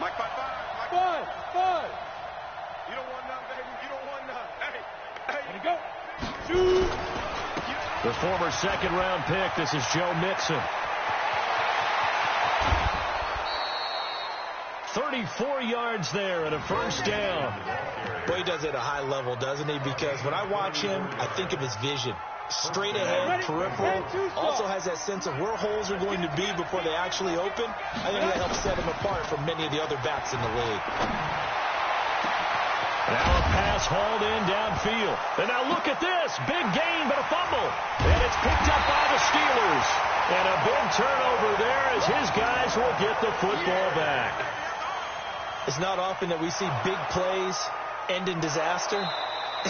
Mike, 5-5. Five. You don't want none, baby. You don't want none. Hey. Let it go. Shoot. The former second-round pick, this is Joe Mixon. 34 yards there and a first down. Boy, he does it at a high level, doesn't he? Because when I watch him, I think of his vision. Straight ahead, peripheral, also has that sense of where holes are going to be before they actually open. I think that helps set him apart from many of the other backs in the league. Now a pass hauled in downfield. And now look at this. Big gain, but a fumble. And it's picked up by the Steelers. And a big turnover there as his guys will get the football back. It's not often that we see big plays end in disaster,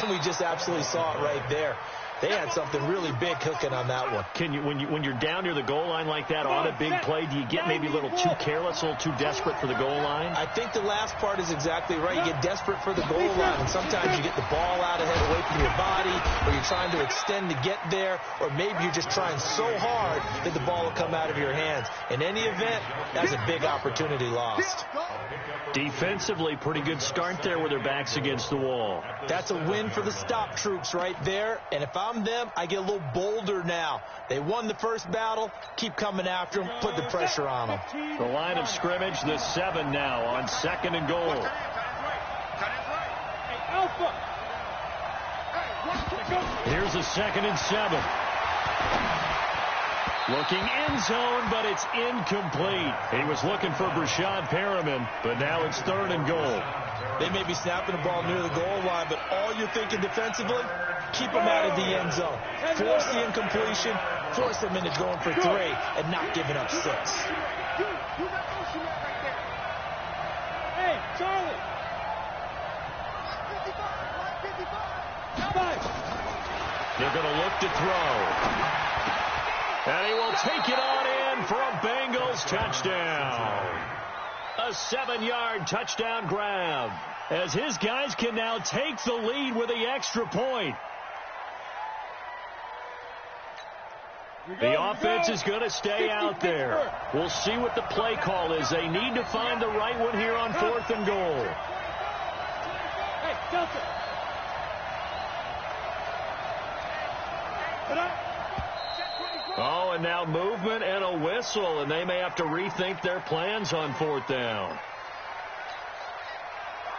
and we just absolutely saw it right there. They had something really big cooking on that one. Can you, when you're down near the goal line like that on a big play, do you get maybe a little too careless, a little too desperate for the goal line? I think the last part is exactly right. You get desperate for the goal line, and sometimes you get the ball out ahead away from your body, or you're trying to extend to get there, or maybe you're just trying so hard that the ball will come out of your hands. In any event, that's a big opportunity lost. Defensively, pretty good start there with their backs against the wall. That's a win for the stop troops right there. And if I'm them, I get a little bolder now. They won the first battle. Keep coming after them. Put the pressure on them. The line of scrimmage, the 7 now on 2nd and goal. Here's a 2nd and 7. Looking end zone, but it's incomplete. He was looking for Brashad Perriman, but now it's 3rd and goal. They may be snapping the ball near the goal line, but all you're thinking defensively, keep them out of the end zone. Force the incompletion, force them into going for 3, and not giving up 6. Hey, Charlie. They're going to look to throw. And he will take it on in for a Bengals touchdown. A 7-yard touchdown grab as his guys can now take the lead with the extra point. The offense is going to stay out there. We'll see what the play call is. They need to find the right one here on 4th and goal. Hey, Delta. Oh, and now movement and a whistle, and they may have to rethink their plans on 4th down.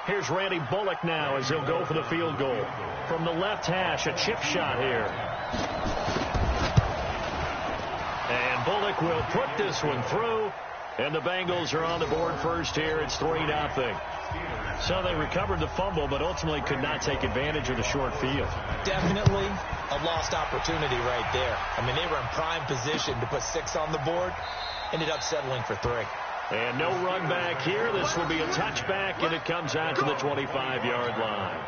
Here's Randy Bullock now as he'll go for the field goal. From the left hash, a chip shot here. And Bullock will put this one through, and the Bengals are on the board first here. It's 3-0. So they recovered the fumble, but ultimately could not take advantage of the short field. Definitely a lost opportunity right there. I mean, they were in prime position to put 6 on the board. Ended up settling for 3. And no run back here. This will be a touchback, and it comes out to the 25-yard line.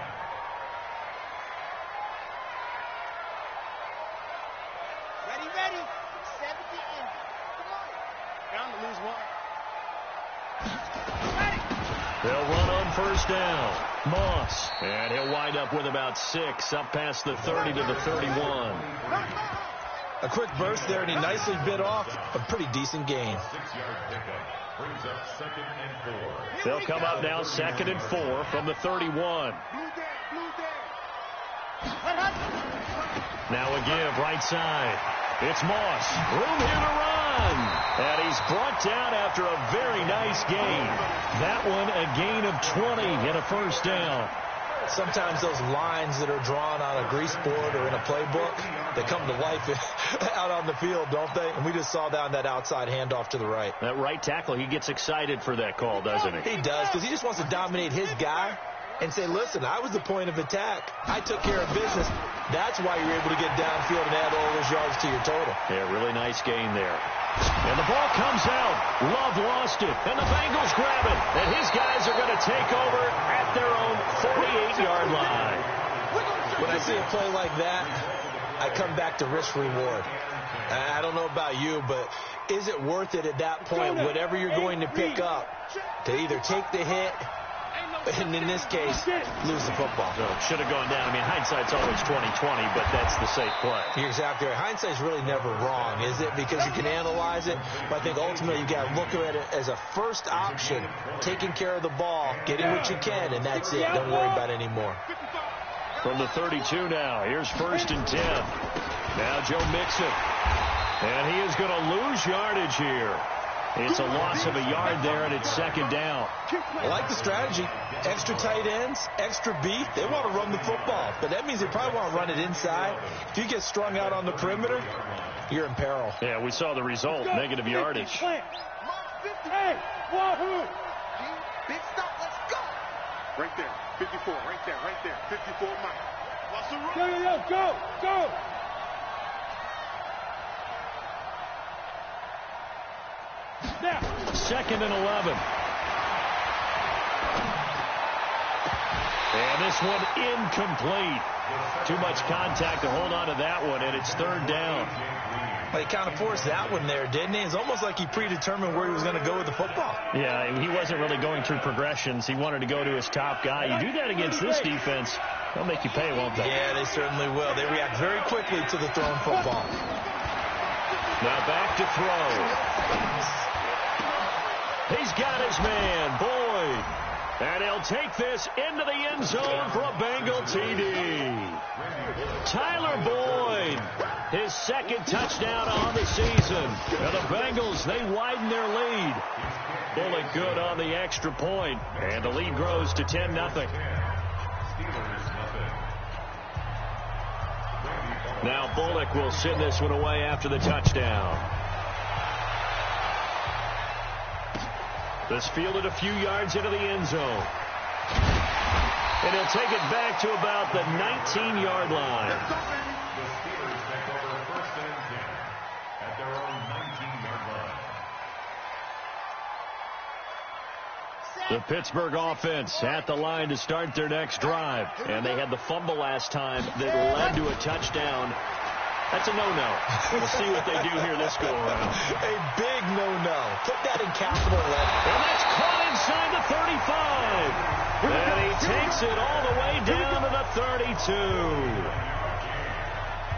Ready. 70 in. Come on. Down to lose 1. They'll run on 1st down. Moss. And he'll wind up with about 6 up past the 30 to the 31. A quick burst there, and he nicely bit off a pretty decent gain. They'll come up now 2nd and 4 from the 31. Now a give right side. It's Moss. Room here to run. And he's brought down after a very nice gain. That one a gain of 20 and a 1st down. Sometimes those lines that are drawn on a grease board or in a playbook, they come to life out on the field, don't they? And we just saw down that outside handoff to the right. That right tackle, he gets excited for that call, doesn't he? He does, because he just wants to dominate his guy and say, listen, I was the point of attack. I took care of business. That's why you're able to get downfield and add all those yards to your total. Yeah, really nice gain there. And the ball comes out. Love lost it. And the Bengals grab it. And his guys are going to take over at their own 48-yard line. When I see a play like that, I come back to risk-reward. I don't know about you, but is it worth it at that point, whatever you're going to pick up, to either take the hit and in this case, lose the football. So it should have gone down. I mean, hindsight's always 20/20, but that's the safe play. You're exactly right. Hindsight's really never wrong, is it? Because you can analyze it, but I think ultimately you got to look at it as a first option, taking care of the ball, getting what you can, and that's it. Don't worry about it anymore. From the 32 now, here's 1st and 10. Now Joe Mixon, and he is going to lose yardage here. It's a loss of a yard there, and it's 2nd down. I like the strategy. Extra tight ends, extra beef. They want to run the football, but that means they probably want to run it inside. If you get strung out on the perimeter, you're in peril. Yeah, we saw the result, negative yardage. Hey, wahoo! Big stop, let's go! Right there, 54, right there, 54 Mike. Go! Now. 2nd and 11. And this one incomplete. Too much contact to hold on to that one, and it's 3rd down. Well, he kind of forced that one there, didn't he? It's almost like he predetermined where he was going to go with the football. Yeah, he wasn't really going through progressions. He wanted to go to his top guy. You do that against this defense, they'll make you pay, won't they? Yeah, they certainly will. They react very quickly to the thrown football. Now back to throw. He's got his man, Boyd. And he'll take this into the end zone for a Bengal TD. Tyler Boyd, his 2nd touchdown on the season. And the Bengals, they widen their lead. Bullock good on the extra point. And the lead grows to 10-0. Now Bullock will send this one away after the touchdown. This fielded a few yards into the end zone. And he'll take it back to about the 19-yard line. The Steelers take over 1st and 10 at their own 19-yard line. The Pittsburgh offense at the line to start their next drive. And they had the fumble last time that led to a touchdown. That's a no-no. We'll see what they do here this go-around. A big no-no. Put that in capital letters. And that's caught inside the 35. And he takes it all the way down to the 32.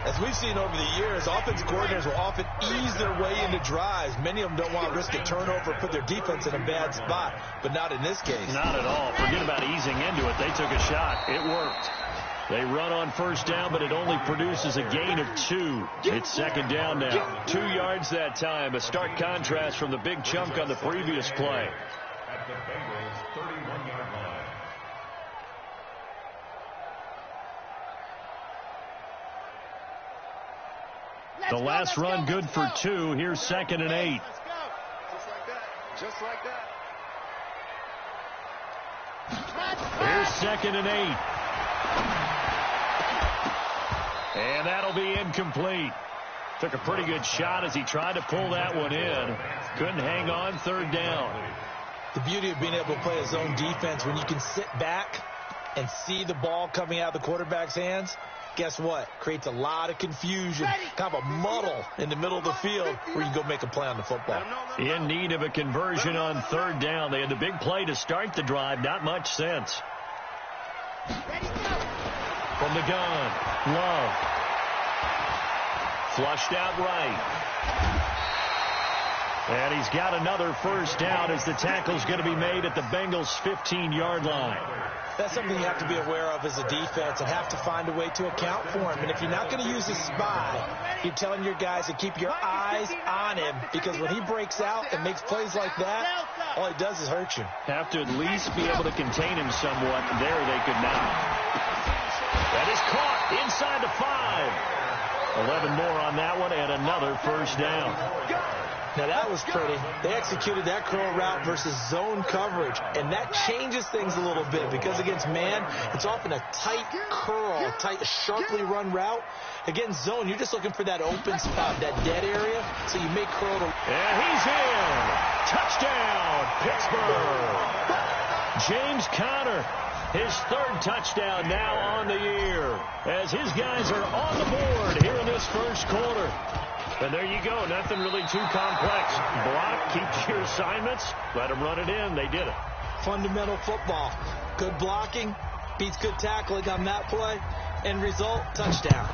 As we've seen over the years, offensive coordinators will often ease their way into drives. Many of them don't want to risk a turnover, put their defense in a bad spot, but not in this case. Not at all. Forget about easing into it. They took a shot. It worked. They run on 1st down, but it only produces a gain of 2. It's 2nd down now. 2 yards that time. A stark contrast from the big chunk on the previous play. At the Bengals' 31-yard line. The last run good for 2. Here's 2nd and 8. Let's go. Just like that. Here's 2nd and 8. And that'll be incomplete. Took a pretty good shot as he tried to pull that one in. Couldn't hang on. 3rd down. The beauty of being able to play a zone defense when you can sit back and see the ball coming out of the quarterback's hands, guess what? Creates a lot of confusion, kind of a muddle in the middle of the field where you can go make a play on the football. In need of a conversion on 3rd down. They had the big play to start the drive. Not much sense. From the gun, Love. Flushed out right. And he's got another 1st down as the tackle's going to be made at the Bengals' 15-yard line. That's something you have to be aware of as a defense and have to find a way to account for him. And if you're not going to use a spy, you're telling your guys to keep your eyes on him, because when he breaks out and makes plays like that, all he does is hurt you. Have to at least be able to contain him somewhat. There they could not. That is caught inside the 5. 11 more on that one and another 1st down. Now that was pretty. They executed that curl route versus zone coverage, and that changes things a little bit because against man, it's often a tight curl, tight, sharply run route. Against zone, you're just looking for that open spot, that dead area, so you make curl to... And he's in. Touchdown, Pittsburgh. James Conner, his 3rd touchdown now on the year, as his guys are on the board here in this 1st quarter. And there you go. Nothing really too complex. Block, keep your assignments, let them run it in. They did it. Fundamental football. Good blocking beats good tackling on that play. End result, touchdown.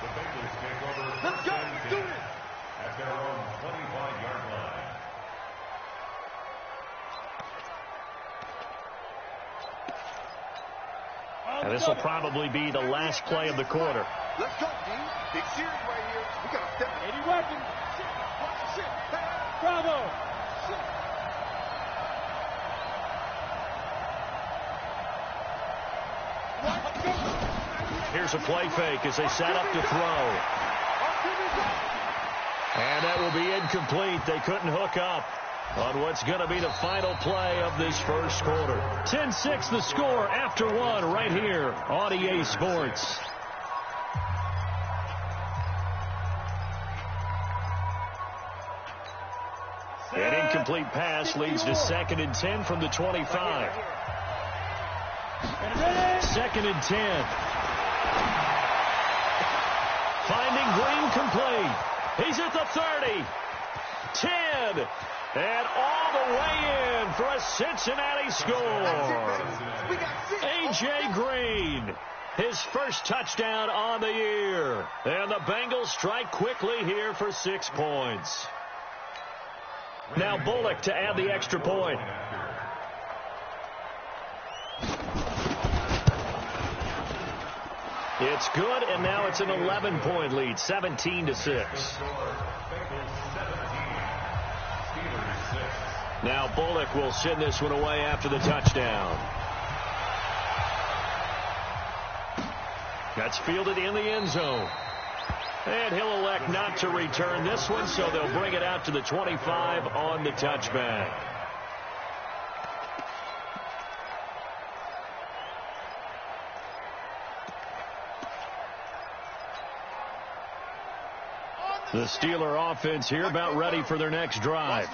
The Bengals take over first and 10 at their own 25-yard line. And this will probably be the last play of the quarter. Let's go, D. Big series right here. We got to step. 80 weapons. Bravo. Here's a play fake as they set up to throw. And that will be incomplete. They couldn't hook up on what's going to be the final play of this first quarter. 10-6 the score after one right here on EA Sports. An incomplete pass leads to 2nd and 10 from the 25. 2nd and 10. Finding Green complete. He's at the 30. 10. And all the way in for a Cincinnati score. A.J. Green, his first touchdown on the year. And the Bengals strike quickly here for 6 points. Now Bullock to add the extra point. It's good, and now it's an 11-point lead, 17-6. Now Bullock will send this one away after the touchdown. That's fielded in the end zone. And he'll elect not to return this one, so they'll bring it out to the 25 on the touchback. The Steeler offense here about ready for their next drive.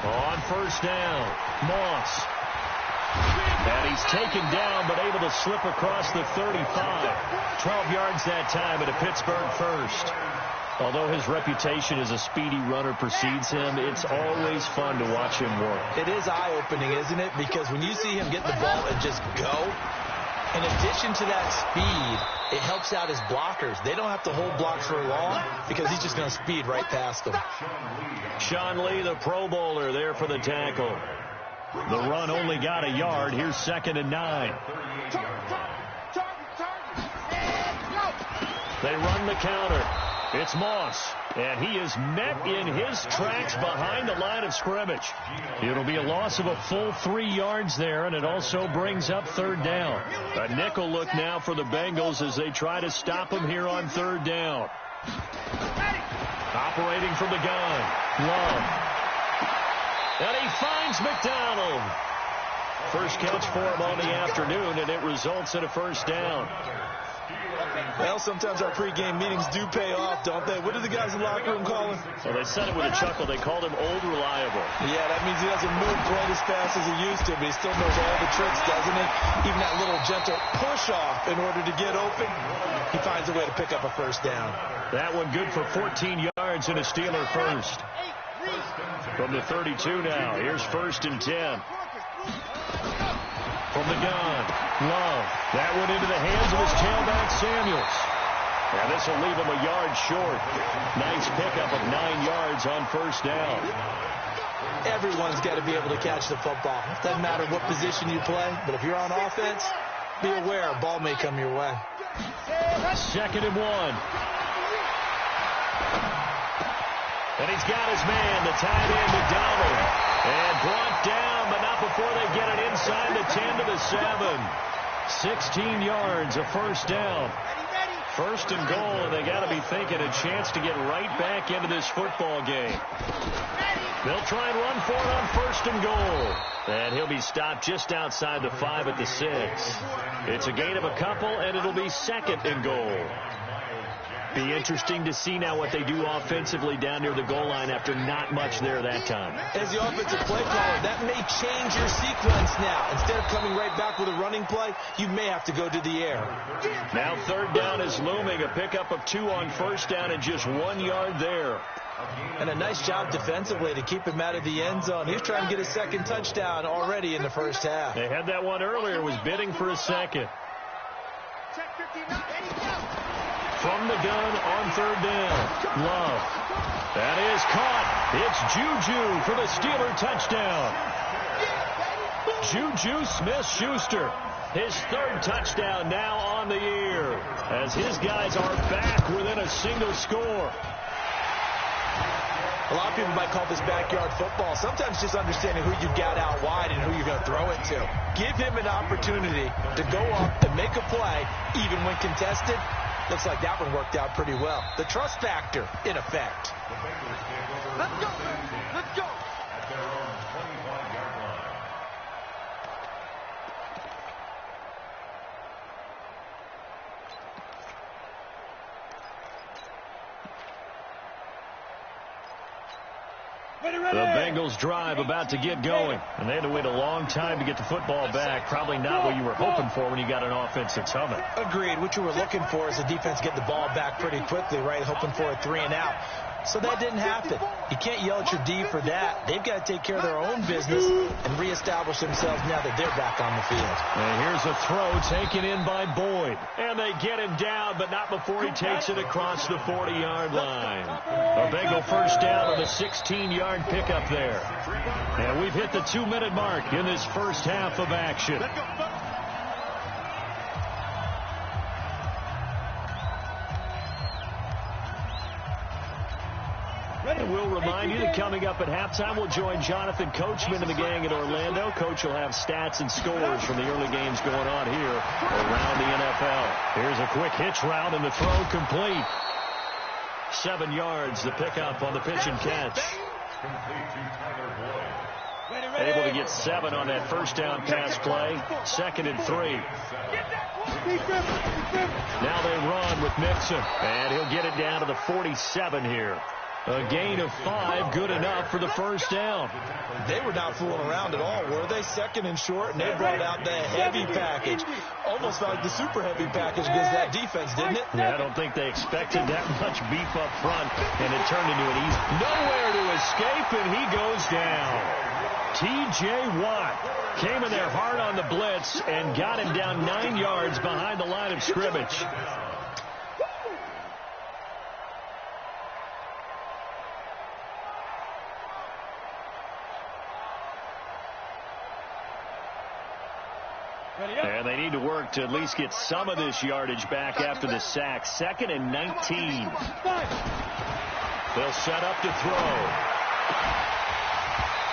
On first down, Moss. And he's taken down but able to slip across the 35. 12 yards that time and a Pittsburgh first. Although his reputation as a speedy runner precedes him, it's always fun to watch him work. It is eye-opening, isn't it? Because when you see him get the ball and just go, in addition to that speed, it helps out his blockers. They don't have to hold blocks for long because he's just going to speed right past them. Sean Lee, the Pro Bowler, there for the tackle. The run only got a yard. Here's 2nd and 9. They run the counter. It's Moss. And he is met in his tracks behind the line of scrimmage. It'll be a loss of a full 3 yards there, and it also brings up 3rd down. A nickel look now for the Bengals as they try to stop him here on 3rd down. Operating from the gun, Love. And he finds McDonald. First catch for him on the afternoon, and it results in a 1st down. Well, sometimes our pregame meetings do pay off, don't they? What do the guys in the locker room call him? Well, they said it with a chuckle. They called him Old Reliable. Yeah, that means he doesn't move quite as fast as he used to, but he still knows all the tricks, doesn't he? Even that little gentle push-off in order to get open, he finds a way to pick up a 1st down. That one good for 14 yards and a Steeler first. From the 32 now, here's 1st and 10. From the gun, Love. That went into the hands of his tailback, Samuels. And this will leave him a yard short. Nice pickup of 9 yards on 1st down. Everyone's got to be able to catch the football. Doesn't matter what position you play, but if you're on offense, be aware a ball may come your way. 2nd and 1. And he's got his man, the tight end, McDonald. And brought down, but not before they get it inside the 10 to the 7. 16 yards, a 1st down. 1st and goal, and they got to be thinking a chance to get right back into this football game. They'll try and run for it on 1st and goal. And he'll be stopped just outside the 5 at the 6. It's a gain of a couple, and it'll be 2nd and goal. Be interesting to see now what they do offensively down near the goal line after not much there that time. As the offensive play caller, that may change your sequence now. Instead of coming right back with a running play, you may have to go to the air. Now third down is looming. A pickup of 2 on first down and just 1 yard there. And a nice job defensively to keep him out of the end zone. He's trying to get a second touchdown already in the first half. They had that one earlier, was bidding for a second. From the gun on third down, Love. That is caught. It's Juju for the Steeler touchdown. Juju Smith-Schuster, his third touchdown now on the year, as his guys are back within a single score. A lot of people might call this backyard football. Sometimes just understanding who you got out wide and who you're going to throw it to. Give him an opportunity to go up and make a play, even when contested. Looks like that one worked out pretty well. The trust factor, in effect. Let's go. Let's go. At their own 25-yard line. The Bengals drive about to get going, and they had to wait a long time to get the football back. Probably not what you were hoping for when you got an offense that's humming. Agreed. What you were looking for is the defense get the ball back pretty quickly, right? Hoping for a 3 and out. So that didn't happen. You can't yell at your D for that. They've got to take care of their own business and reestablish themselves now that they're back on the field. And here's a throw taken in by Boyd. And they get him down, but not before he takes it across the 40-yard line. A Bengal first down on a 16-yard pickup there. And we've hit the 2-minute mark in this first half of action. And we'll remind you that coming up at halftime, we'll join Jonathan Coachman and the gang in Orlando. Coach will have stats and scores from the early games going on here around the NFL. Here's a quick hitch route, and the throw complete. 7 yards, the pickup on the pitch and catch. Able to get 7 on that first down pass play. 2nd and 3. Now they run with Mixon, and he'll get it down to the 47 here. A gain of 5, good enough for the first down. They were not fooling around at all, were they? 2nd and short, and they brought out the heavy package. Almost felt like the super heavy package against that defense, didn't it? Yeah, I don't think they expected that much beef up front, and it turned into an easy. Nowhere to escape, and he goes down. T.J. Watt came in there hard on the blitz and got him down 9 yards behind the line of scrimmage. And they need to work to at least get some of this yardage back after the sack. 2nd and 19. They'll set up to throw.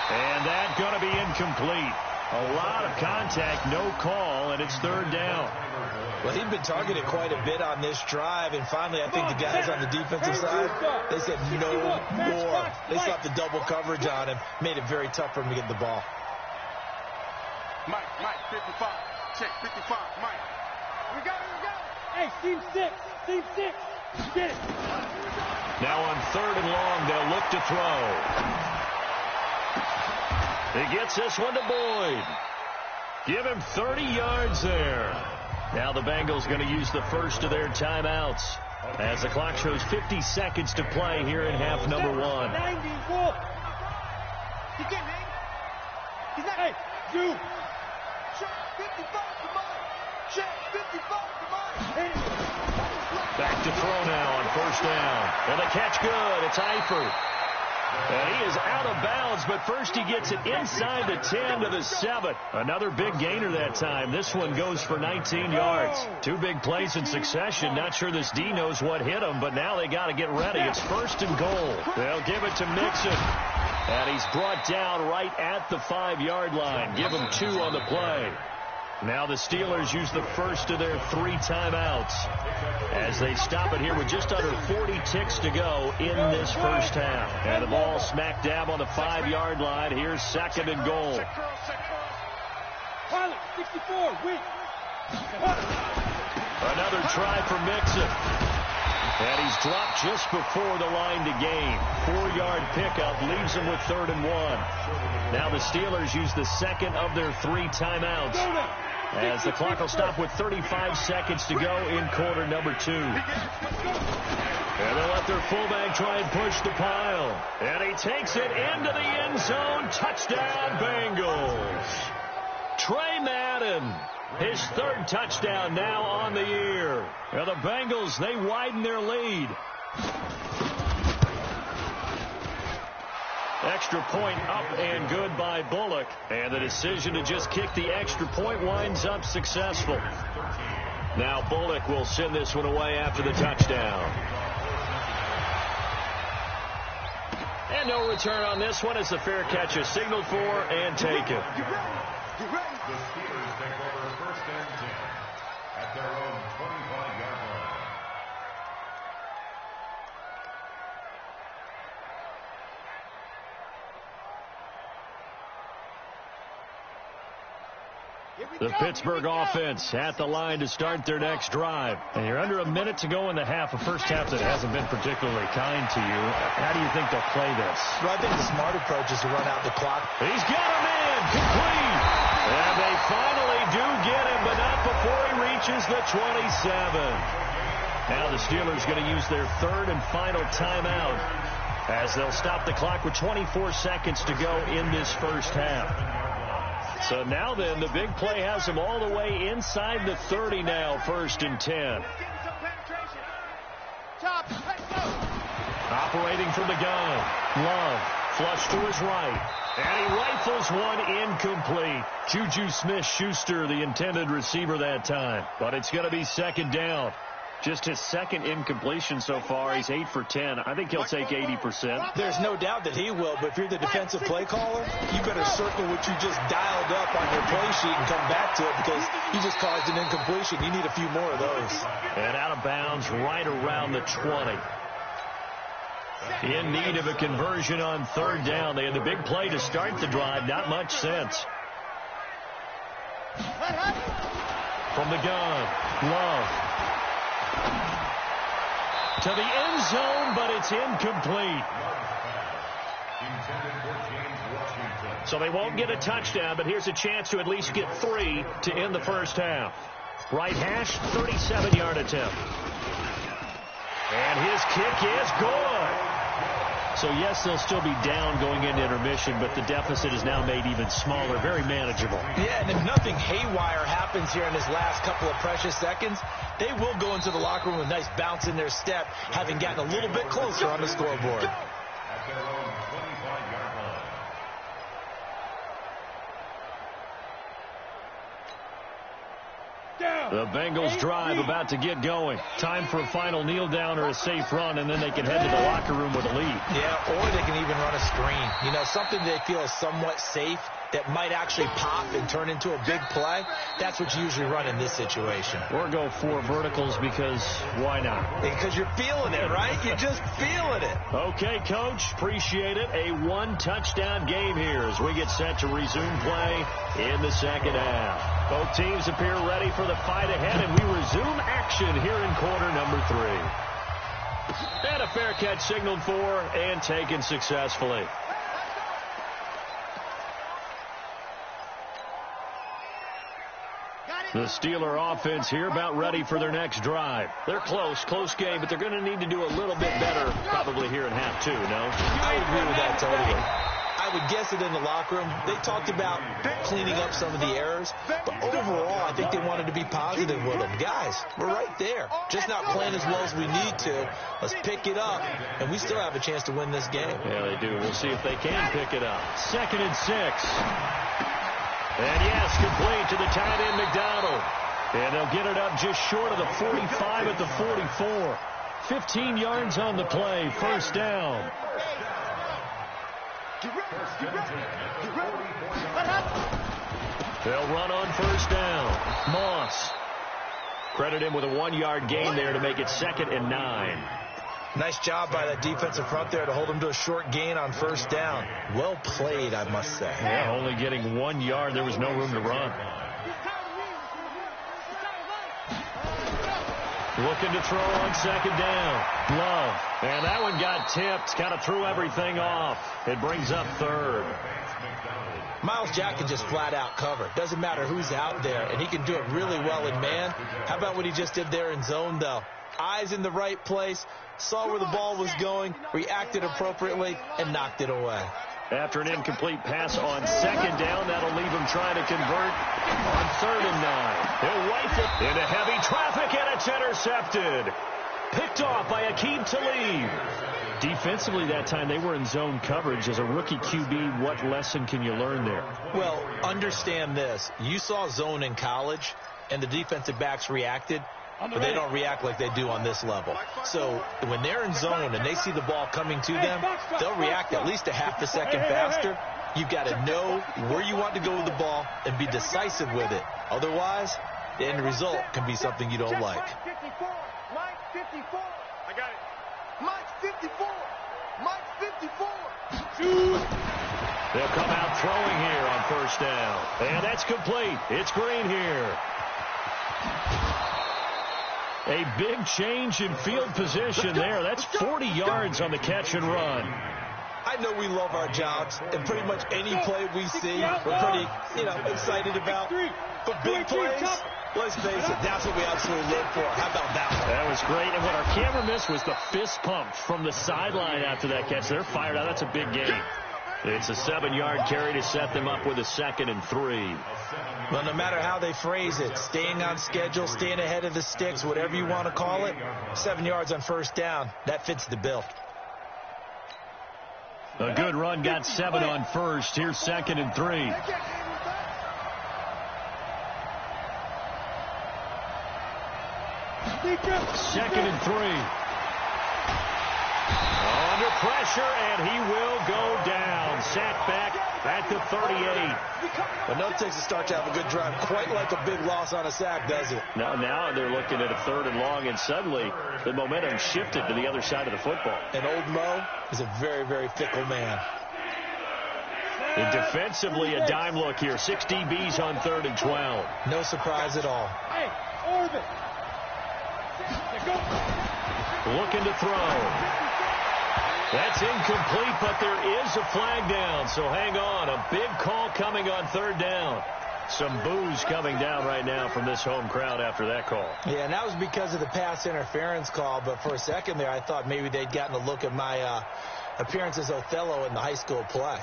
And that's going to be incomplete. A lot of contact, no call, and it's 3rd down. Well, he'd been targeted quite a bit on this drive, and finally I think the guys on the defensive side, they said no more. They slapped the double coverage on him, made it very tough for him to get the ball. Mike, 55. Check, 55, Mike. We got it. Hey, team 6. Get it. Now on 3rd and long, they'll look to throw. He gets this one to Boyd. Give him 30 yards there. Now the Bengals going to use the first of their timeouts as the clock shows 50 seconds to play here in half number 1. 94. He's getting hit. He's not. Hey, you. Check 55 to Mike. Check 55 to Mike. Back to throw now on first down. And the catch good. It's Eifert. And he is out of bounds, but first he gets it inside the 10 to the 7. Another big gainer that time. This one goes for 19 yards. 2 big plays in succession. Not sure this D knows what hit him, but now they got to get ready. It's 1st and goal. They'll give it to Mixon. And he's brought down right at the 5-yard line. Give him 2 on the play. Now the Steelers use the first of their 3 timeouts as they stop it here with just under 40 ticks to go in this first half. And the ball smack dab on the 5-yard line. Here's 2nd and goal. Pilot, 64, wait. Another try for Mixon. And he's dropped just before the line to gain. 4-yard pickup leaves him with 3rd and 1. Now the Steelers use the second of their 3 timeouts, as the clock will stop with 35 seconds to go in quarter number 2. And they'll let their fullback try and push the pile. And he takes it into the end zone. Touchdown, Bengals. Trey Madden, his 3rd touchdown now on the year. And the Bengals, they widen their lead. Extra point up and good by Bullock. And the decision to just kick the extra point winds up successful. Now Bullock will send this one away after the touchdown. And no return on this one as the fair catch is signaled for and taken. The Steelers take over 1st and 10 at their own 25-yard line. The Pittsburgh offense at the line to start their next drive. And you're under a minute to go in the half, a first half that hasn't been particularly kind to you. How do you think they'll play this? Well, I think the smart approach is to run out the clock. He's got him in, complete. And they finally do get him, but not before he reaches the 27. Now the Steelers going to use their 3rd and final timeout, as they'll stop the clock with 24 seconds to go in this first half. So now then, the big play has him all the way inside the 30 now, 1st and 10. Operating from the gun, Love, flush to his right, and he rifles one incomplete. Juju Smith-Schuster, the intended receiver that time, but it's going to be 2nd down. Just his 2nd incompletion so far. He's 8 for 10. I think he'll take 80%. There's no doubt that he will, but if you're the defensive play caller, you better circle what you just dialed up on your play sheet and come back to it, because you just caused an incompletion. You need a few more of those. And out of bounds right around the 20. In need of a conversion on 3rd down. They had the big play to start the drive. Not much sense. From the gun, Love. To the end zone, but it's incomplete. So they won't get a touchdown, but here's a chance to at least get 3 to end the first half. Right hash, 37-yard attempt. And his kick is good. So, yes, they'll still be down going into intermission, but the deficit is now made even smaller, very manageable. Yeah, and if nothing haywire happens here in this last couple of precious seconds, they will go into the locker room with a nice bounce in their step, having gotten a little bit closer on the scoreboard. At their own 25-yard line. The Bengals drive about to get going. Time for a final kneel down or a safe run, and then they can head to the locker room with a lead. Yeah, or they can even run a screen. You know, something they feel is somewhat safe that might actually pop and turn into a big play. That's what you usually run in this situation. Or go 4 verticals, because why not? Because you're feeling it, right? You're just feeling it. Okay, Coach. Appreciate it. A 1-touchdown game here as we get set to resume play in the second half. Both teams appear ready for the fight ahead, and we resume action here in quarter number 3. And a fair catch signaled for and taken successfully. The Steeler offense here about ready for their next drive. They're close game, but they're going to need to do a little bit better probably here in half 2, no? I would agree with that totally. I would guess it in the locker room. They talked about cleaning up some of the errors, but overall, I think they wanted to be positive with them. Guys, we're right there. Just not playing as well as we need to. Let's pick it up, and we still have a chance to win this game. Yeah, they do. We'll see if they can pick it up. 2nd and 6. And yes, complete to the tight end, McDonald. And they'll get it up just short of the 45 at the 44. 15 yards on the play, 1st down. They'll run on 1st down. Moss. Credit him with a 1-yard gain there to make it 2nd and 9. Nice job by that defensive front there to hold him to a short gain on 1st down. Well played, I must say. Yeah, only getting 1 yard. There was no room to run. Looking to throw on second down. Love. And that one got tipped. Kind of threw everything off. It brings up third. Myles Jack can just flat out cover. Doesn't matter who's out there, and he can do it really well in man. How about what he just did there in zone, though? Eyes in the right place, saw where the ball was going, reacted appropriately, and knocked it away. After an incomplete pass on second down, that'll leave him trying to convert on 3rd and 9. He'll rifle into heavy traffic, and it's intercepted. Picked off by Aqib Talib. Defensively that time, they were in zone coverage. As a rookie QB, what lesson can you learn there? Well, understand this. You saw zone in college, and the defensive backs reacted, but they don't react like they do on this level. So when they're in zone and they see the ball coming to them, they'll react at least a half a second faster. You've got to know where you want to go with the ball and be decisive with it. Otherwise, the end result can be something you don't like. Mike 54. I got it. Mike 54. Mike 54. They'll come out throwing here on 1st down. And that's complete. It's Green here. A big change in field position there. That's 40 yards on the catch and run. I know we love our jobs, and pretty much any play we see, we're pretty, excited about. But big plays, let's face it, that's what we absolutely live for. How about that one? That was great. And what our camera missed was the fist pump from the sideline after that catch. They're fired out. That's a big gain. It's a 7-yard carry to set them up with a 2nd and 3. Well, no matter how they phrase it, staying on schedule, staying ahead of the sticks, whatever you want to call it, 7 yards on 1st down, that fits the bill. A good run got 7 on 1st. Here's 2nd and 3. Second and 3. Under pressure, and he will go down. Sacked back at the 38. But no takes to start to have a good drive. Quite like a big loss on a sack, does it? Now they're looking at a 3rd and long, and suddenly the momentum shifted to the other side of the football. And Old Mo is a very, very fickle man. And defensively, a dime look here. 6 DBs on 3rd and 12. No surprise at all. Hey, Orbit. Looking to throw. That's incomplete, but there is a flag down, so hang on. A big call coming on 3rd down. Some boos coming down right now from this home crowd after that call. Yeah, and that was because of the pass interference call, but for a second there, I thought maybe they'd gotten a look at my appearance as Othello in the high school play.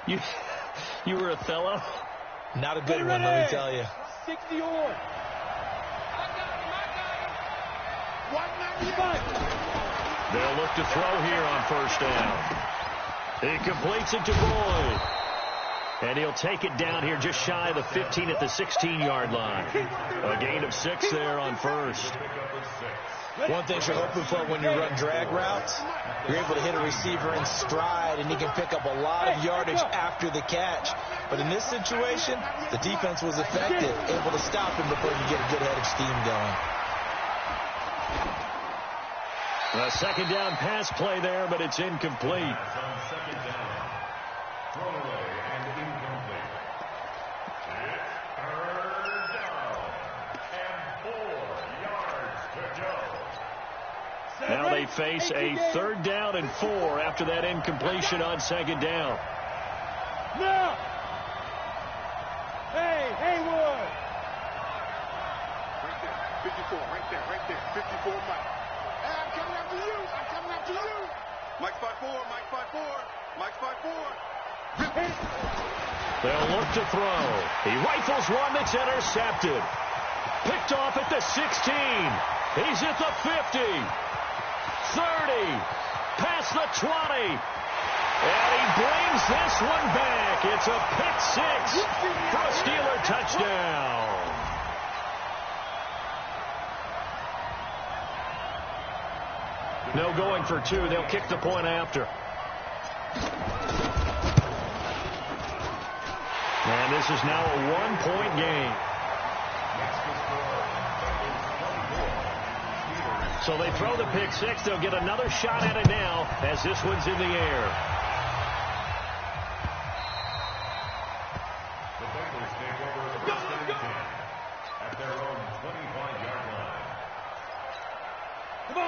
You were Othello? Not a good one, let me tell you. 60 on. 195. They'll look to throw here on 1st down. He completes it to Boyd. And he'll take it down here just shy of the 15 at the 16-yard line. A gain of 6 there on 1st. One thing you're hoping for when you run drag routes, you're able to hit a receiver in stride, and he can pick up a lot of yardage after the catch. But in this situation, the defense was effective, able to stop him before he get a good head of steam going. A 2nd down pass play there, but it's incomplete. Second down. Thrown away and incomplete. It's 3rd down and 4 yards to go. Now they face a 3rd down and 4 after that incompletion on 2nd down. Now. Hey, Haywood. Right there. 54, right there. 54, Mike. Hey, I'm coming after you. Mike 5-4, Mike 5-4, Mike 5-4. They'll look to throw. He rifles one that's intercepted. Picked off at the 16. He's at the 50. 30. Past the 20. And he brings this one back. It's a pick 6 for a Steeler touchdown. No going for 2. They'll kick the point after. And this is now a 1-point game. So they throw the pick 6. They'll get another shot at it now as this one's in the air. The Bengals take over 1st and 10 at their own 25-yard line.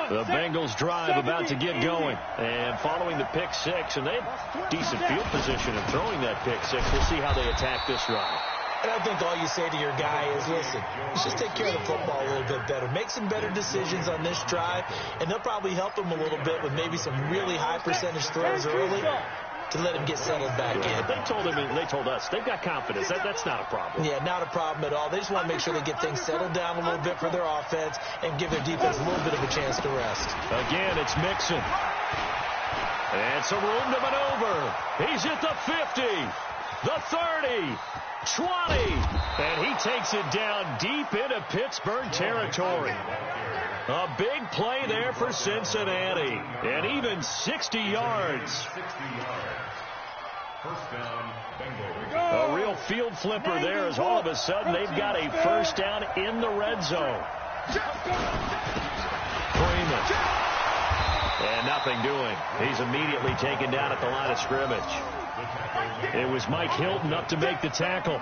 The Bengals drive about to get going. And following the pick six, and they have decent field position in throwing that pick six. We'll see how they attack this drive. And I think all you say to your guy is, listen, let's just take care of the football a little bit better. Make some better decisions on this drive, and they'll probably help him a little bit with maybe some really high percentage throws early to let him get settled back in. But they told us they've got confidence. That's not a problem. Yeah, not a problem at all. They just want to make sure they get things settled down a little bit for their offense and give their defense a little bit of a chance to rest. Again, it's Mixon. And some room to maneuver. He's at the 50, the 30, 20, and he takes it down deep into Pittsburgh territory. A big play there for Cincinnati, and even 60 yards. First down, Bengals. A real field flipper there as all of a sudden they've got a first down in the red zone. Freeman. And nothing doing. He's immediately taken down at the line of scrimmage. It was Mike Hilton up to make the tackle.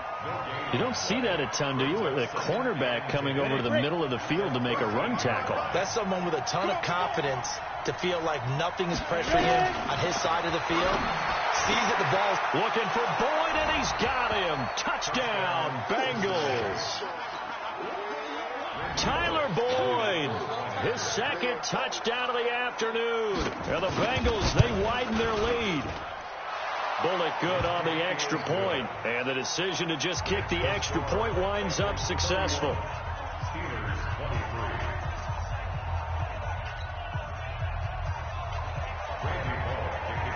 You don't see that a ton, do you? The cornerback coming over to the middle of the field to make a run tackle. That's someone with a ton of confidence to feel like nothing is pressuring him on his side of the field. Sees that the ball's looking for Boyd, and he's got him. Touchdown, Bengals. Tyler Boyd, his second touchdown of the afternoon. And the Bengals, they widen their lead. Bullock good on the extra point, and the decision to just kick the extra point winds up successful. Steelers 23.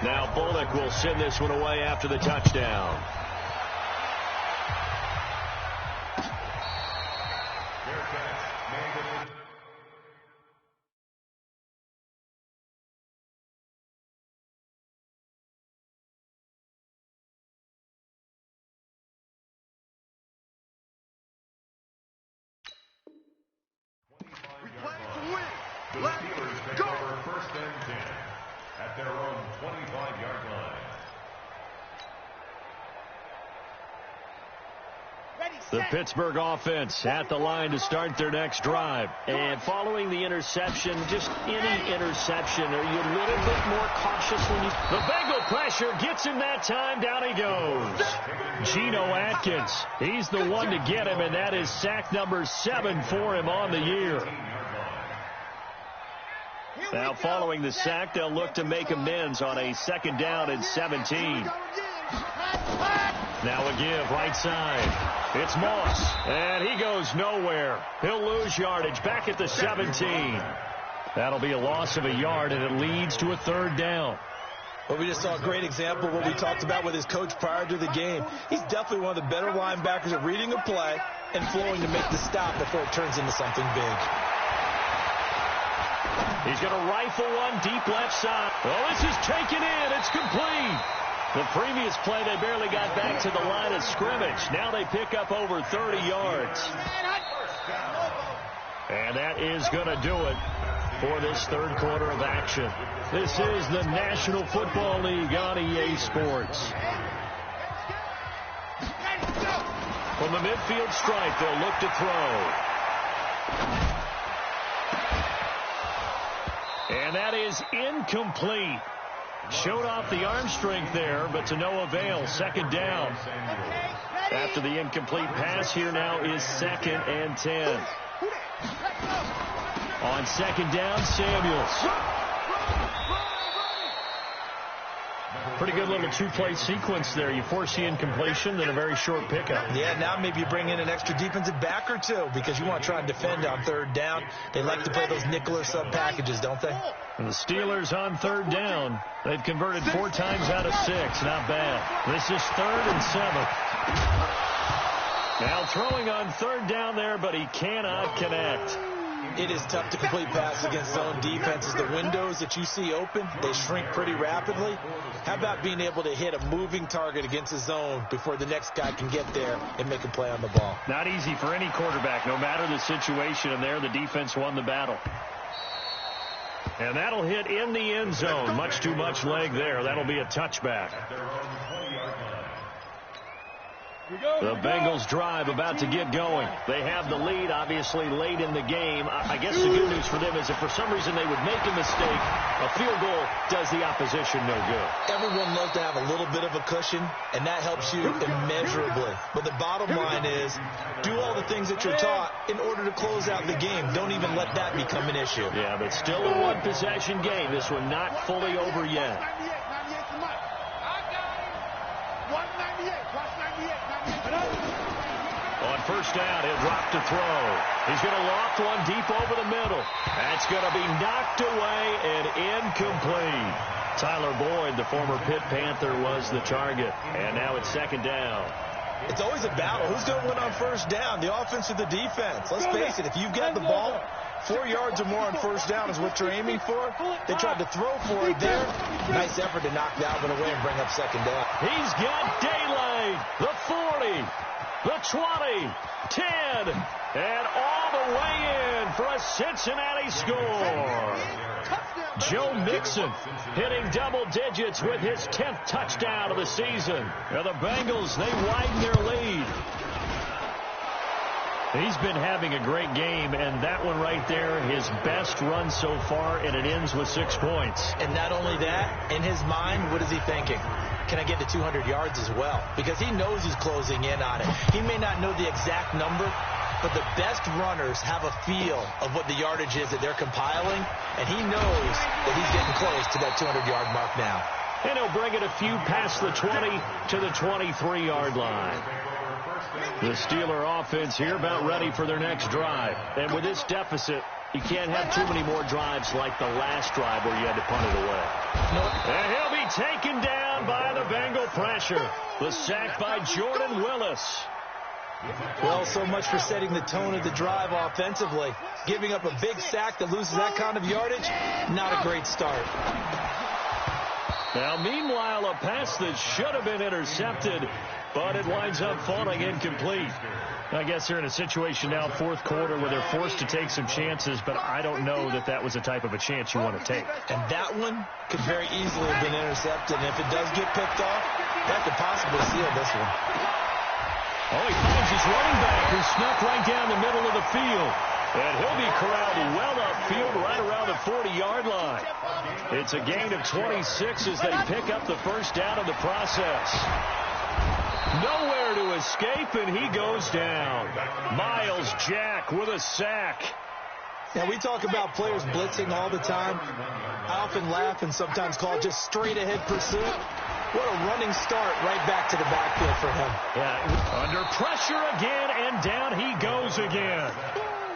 Now Bullock will send this one away after the touchdown. The Steelers take over first and 10 at their own 25-yard line. The Pittsburgh offense at the line to start their next drive. And following the interception, just any interception, are you a little bit more cautious when you... The Bengal pressure gets him that time. Down he goes. Geno Atkins. He's the one to get him, and that is sack number 7 for him on the year. Now following the sack, they'll look to make amends on a second down and 17. Now a give right side. It's Moss, and he goes nowhere. He'll lose yardage back at the 17. That'll be a loss of a yard, and it leads to a third down. Well, we just saw a great example of what we talked about with his coach prior to the game. He's definitely one of the better linebackers at reading a play and flowing to make the stop before it turns into something big. He's going to rifle one deep left side. Well, this is taken in. It's complete. The previous play, they barely got back to the line of scrimmage. Now they pick up over 30 yards. And that is going to do it for this third quarter of action. This is the National Football League on EA Sports. From the midfield stripe, they'll look to throw. And that is incomplete. Showed off the arm strength there, but to no avail. Second down. After the incomplete pass, here now is 2nd and 10. On second down, Samuels. Pretty good little two-play sequence there. You force the incompletion, then a very short pickup. Yeah, now maybe you bring in an extra defensive back or two because you want to try and defend on third down. They like to play those nickel or sub packages, don't they? And the Steelers on third down. They've converted 4 times out of 6. Not bad. This is 3rd and 7. Now throwing on third down there, but he cannot connect. It is tough to complete passes against zone defenses. The windows that you see open, they shrink pretty rapidly. How about being able to hit a moving target against a zone before the next guy can get there and make a play on the ball? Not easy for any quarterback, no matter the situation. And there, the defense won the battle. And that'll hit in the end zone. Much too much leg there. That'll be a touchback. The Bengals drive about to get going. They have the lead, obviously, late in the game. I guess the good news for them is if for some reason they would make a mistake, a field goal does the opposition no good. Everyone loves to have a little bit of a cushion, and that helps you immeasurably. But the bottom line is, do all the things that you're taught in order to close out the game. Don't even let that become an issue. Yeah, but still a one-possession game. This one not fully over yet. 198. Watch 98. On first down, he'll drop to throw. He's going to loft one deep over the middle. That's going to be knocked away and incomplete. Tyler Boyd, the former Pitt Panther, was the target. And now it's second down. It's always a battle. Who's going to win on first down, the offense or the defense? Let's face it, if you've got the ball, 4 yards or more on first down is what you're aiming for. They tried to throw for it there. Nice effort to knock that one away and bring up second down. He's got daylight. The 40, the 20, 10, and all the way in for a Cincinnati score. Joe Mixon hitting double digits with his 10th touchdown of the season. Now the Bengals, they widen their lead. He's been having a great game, and that one right there, his best run so far, and it ends with 6 points. And not only that, in his mind, what is he thinking? Can I get to 200 yards as well? Because he knows he's closing in on it. He may not know the exact number, but the best runners have a feel of what the yardage is that they're compiling, and he knows that he's getting close to that 200-yard mark now. And he'll bring it a few past the 20 to the 23-yard line. The Steeler offense here about ready for their next drive. And with this deficit, you can't have too many more drives like the last drive where you had to punt it away. And he'll be taken down by the Bengal pressure. The sack by Jordan Willis. Well, so much for setting the tone of the drive offensively. Giving up a big sack that loses that kind of yardage, not a great start. Now, meanwhile, a pass that should have been intercepted, but it winds up falling incomplete. I guess they're in a situation now, fourth quarter, where they're forced to take some chances, but I don't know that that was the type of a chance you want to take. And that one could very easily have been intercepted, and if it does get picked off, that could possibly seal this one. Oh, he finds his running back who snuck right down the middle of the field. And he'll be corralled well upfield right around the 40-yard line. It's a gain of 26 as they pick up the first down in the process. Nowhere to escape, and he goes down. Miles Jack with a sack. Now, we talk about players blitzing all the time. I often laugh and sometimes call it just straight-ahead pursuit. What a running start right back to the backfield for him. Yeah, under pressure again, and down he goes again.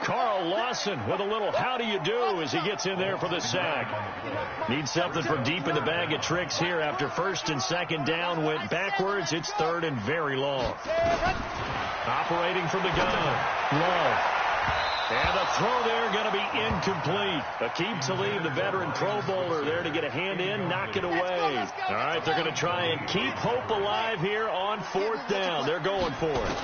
Carl Lawson with a little how do you do as he gets in there for the sack. Needs something from deep in the bag of tricks here after first and second down went backwards. It's third and very long. Operating from the gun. Love. And a throw there going to be incomplete. Aqib Talib, the veteran Pro Bowler, there to get a hand in, knock it away. All right, they're going to try and keep hope alive here on fourth down. They're going for it.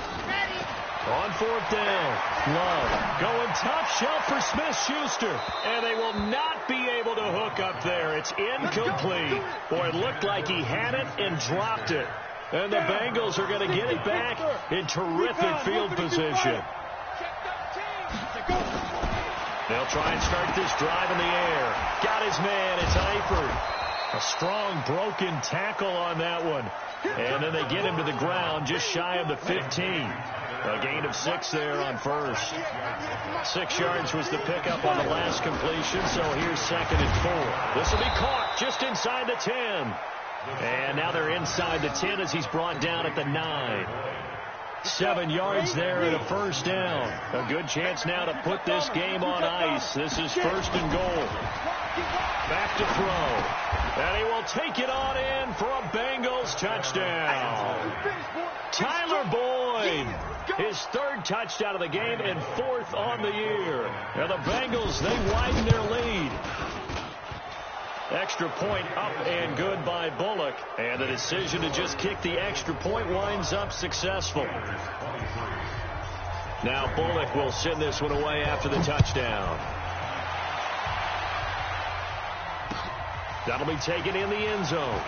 On fourth down, Love going top shelf for Smith-Schuster. And they will not be able to hook up there. It's incomplete. Boy, it looked like he had it and dropped it. And the Bengals are going to get it back in terrific field position. They'll try and start this drive in the air. Got his man. It's Eifert. A strong broken tackle on that one. And then they get him to the ground just shy of the 15. A gain of 6 there on first. 6 yards was the pickup on the last completion, so here's second and 4. This will be caught just inside the 10. And now they're inside the 10 as he's brought down at the 9. 7 yards there and a first down. A good chance now to put this game on ice. This is first and goal. Back to throw. And he will take it on in for a Bengals touchdown. Tyler Boyd, his third touchdown of the game and fourth on the year. And the Bengals, they widen their lead. Extra point up and good by Bullock. And the decision to just kick the extra point winds up successful. Now Bullock will send this one away after the touchdown. That'll be taken in the end zone.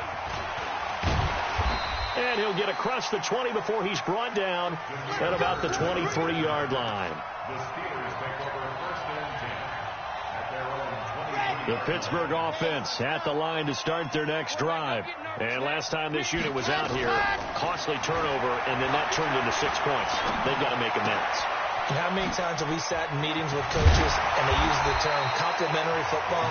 And he'll get across the 20 before he's brought down at about the 23-yard line. The Steelers take over first and 10 at their own 20. The Pittsburgh offense at the line to start their next drive. And last time this unit was out here, costly turnover, and then that turned into 6 points. They've got to make amends. How many times have we sat in meetings with coaches and they use the term complementary football?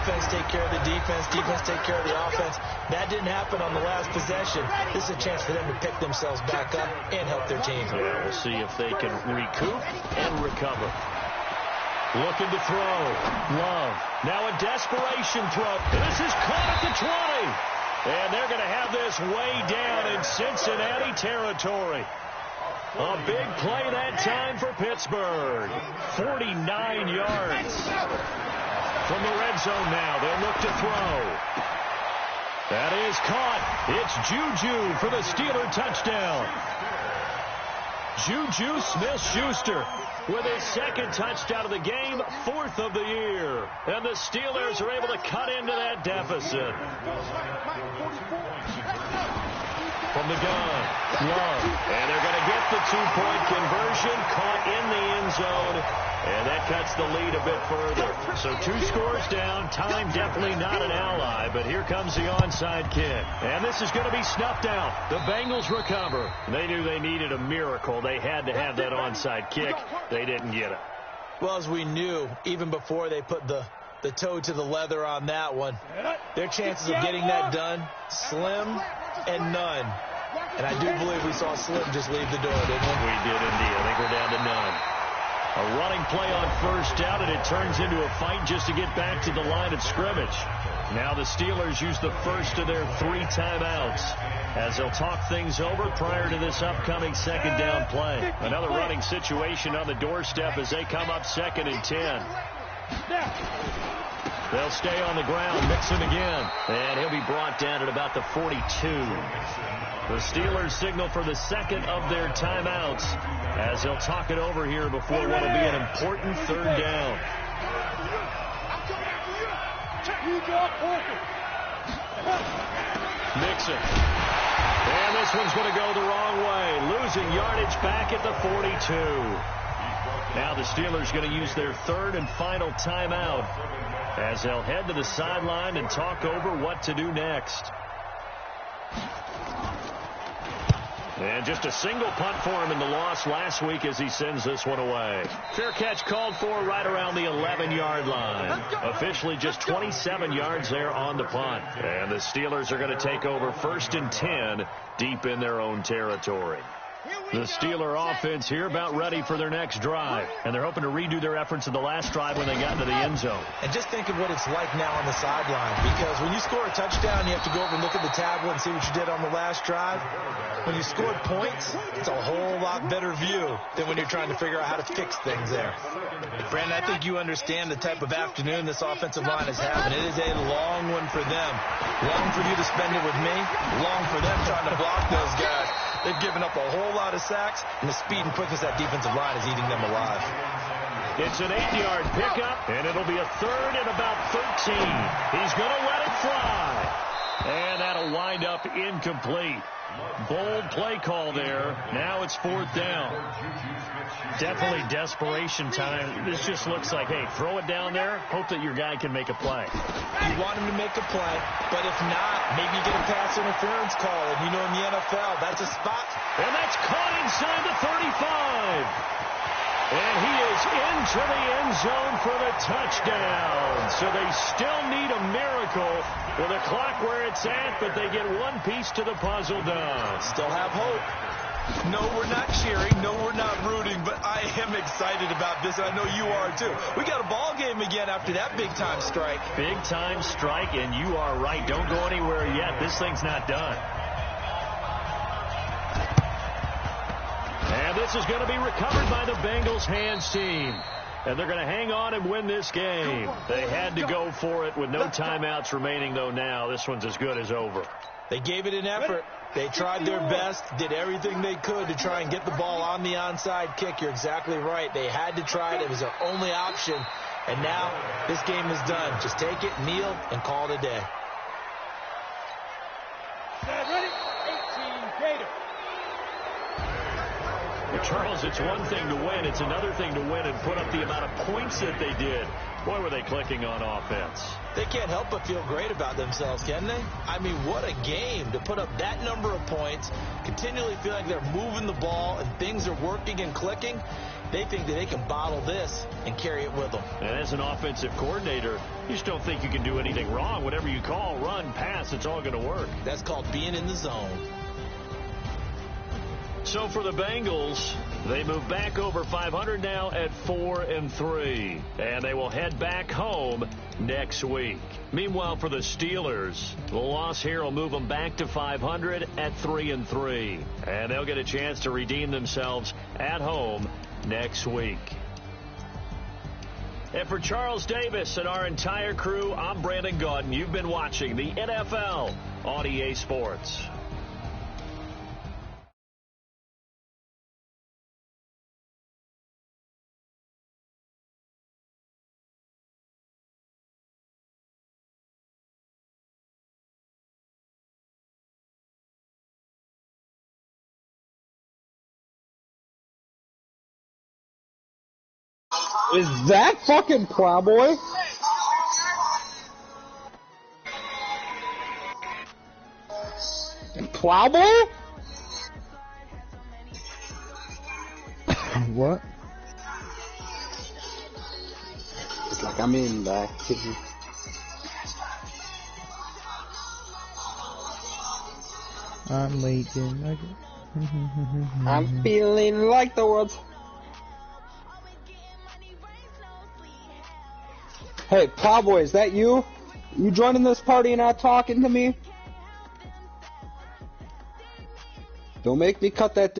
Offense take care of the defense, defense take care of the offense. That didn't happen on the last possession. This is a chance for them to pick themselves back up and help their team. Yeah, we'll see if they can recoup and recover. Looking to throw. Love. Now a desperation throw. This is caught at the 20. And they're going to have this way down in Cincinnati territory. A big play that time for Pittsburgh. 49 yards. From the red zone now, they'll look to throw. That is caught. It's Juju for the Steeler touchdown. Juju Smith-Schuster with his second touchdown of the game, 4th of the year. And the Steelers are able to cut into that deficit. From the gun, Love. And they're going to get the 2-point conversion, caught in the end zone. And that cuts the lead a bit further. So 2 scores down. Time definitely not an ally, but here comes the onside kick. And this is going to be snuffed out. The Bengals recover. They knew they needed a miracle. They had to have that onside kick. They didn't get it. Well, as we knew, even before they put the toe to the leather on that one, their chances of getting that done, slim and none. And I do believe we saw Slim just leave the door, didn't we? We did indeed. I think we're down to none. A running play on first down, and it turns into a fight just to get back to the line of scrimmage. Now the Steelers use the first of their 3 timeouts as they'll talk things over prior to this upcoming second down play. Another running situation on the doorstep as they come up 2nd and 10. They'll stay on the ground, Mixon again, and he'll be brought down at about the 42. The Steelers signal for the second of their timeouts as they'll talk it over here before what will be an important 3rd down. Mixon. And this one's going to go the wrong way, losing yardage back at the 42. Now the Steelers going to use their 3rd and final timeout as they'll head to the sideline and talk over what to do next. And just a single punt for him in the loss last week as he sends this one away. Fair catch called for right around the 11-yard line. Officially just 27 yards there on the punt. And the Steelers are going to take over 1st and 10 deep in their own territory. The Steeler offense here about ready for their next drive. And they're hoping to redo their efforts in the last drive when they got into the end zone. And just think of what it's like now on the sideline. Because when you score a touchdown, you have to go over and look at the tablet and see what you did on the last drive. When you scored points, it's a whole lot better view than when you're trying to figure out how to fix things there. Brandon, I think you understand the type of afternoon this offensive line is having. It is a long one for them. Long for you to spend it with me. Long for them trying to block those guys. They've given up a whole lot of sacks, and the speed and quickness of that defensive line is eating them alive. It's an 8-yard pickup, and it'll be a 3rd and about 13. He's going to let it fly. And that'll wind up incomplete. Bold play call there. Now it's 4th down. Definitely desperation time. This just looks like, hey, throw it down there. Hope that your guy can make a play. You want him to make a play, but if not, maybe you get a pass interference call. And you know in the NFL, that's a spot. And that's caught inside the 35. And he is into the end zone for the touchdown. So they still need a miracle with the clock where it's at, but they get one piece to the puzzle done. Still have hope. No, we're not cheering. No, we're not rooting, but I am excited about this, and I know you are too. We got a ball game again after that big-time strike. Big-time strike, and you are right. Don't go anywhere yet. This thing's not done. And this is going to be recovered by the Bengals hands team. And they're going to hang on and win this game. They had to go for it with no timeouts remaining, though now. This one's as good as over. They gave it an effort. They tried their best, did everything they could to try and get the ball on the onside kick. You're exactly right. They had to try it. It was their only option. And now this game is done. Just take it, kneel, and call it a day. Ready? 18. Charles, it's one thing to win. It's another thing to win and put up the amount of points that they did. Boy, were they clicking on offense. They can't help but feel great about themselves, can they? I mean, what a game to put up that number of points, continually feel like they're moving the ball and things are working and clicking. They think that they can bottle this and carry it with them. And as an offensive coordinator, you just don't think you can do anything wrong. Whatever you call, run, pass, it's all going to work. That's called being in the zone. So for the Bengals, they move back over 500 now at 4-3, and they will head back home next week. Meanwhile, for the Steelers, the loss here will move them back to 500 at 3-3, and they'll get a chance to redeem themselves at home next week. And for Charles Davis and our entire crew, I'm Brandon Gaudin. You've been watching the NFL on EA Sports. Is that fucking Plowboy? Plowboy? What? It's like I'm in back. I'm leaking. I'm feeling like the world's. Hey, Plowboy, is that you? You joining this party and not talking to me? Don't make me cut that.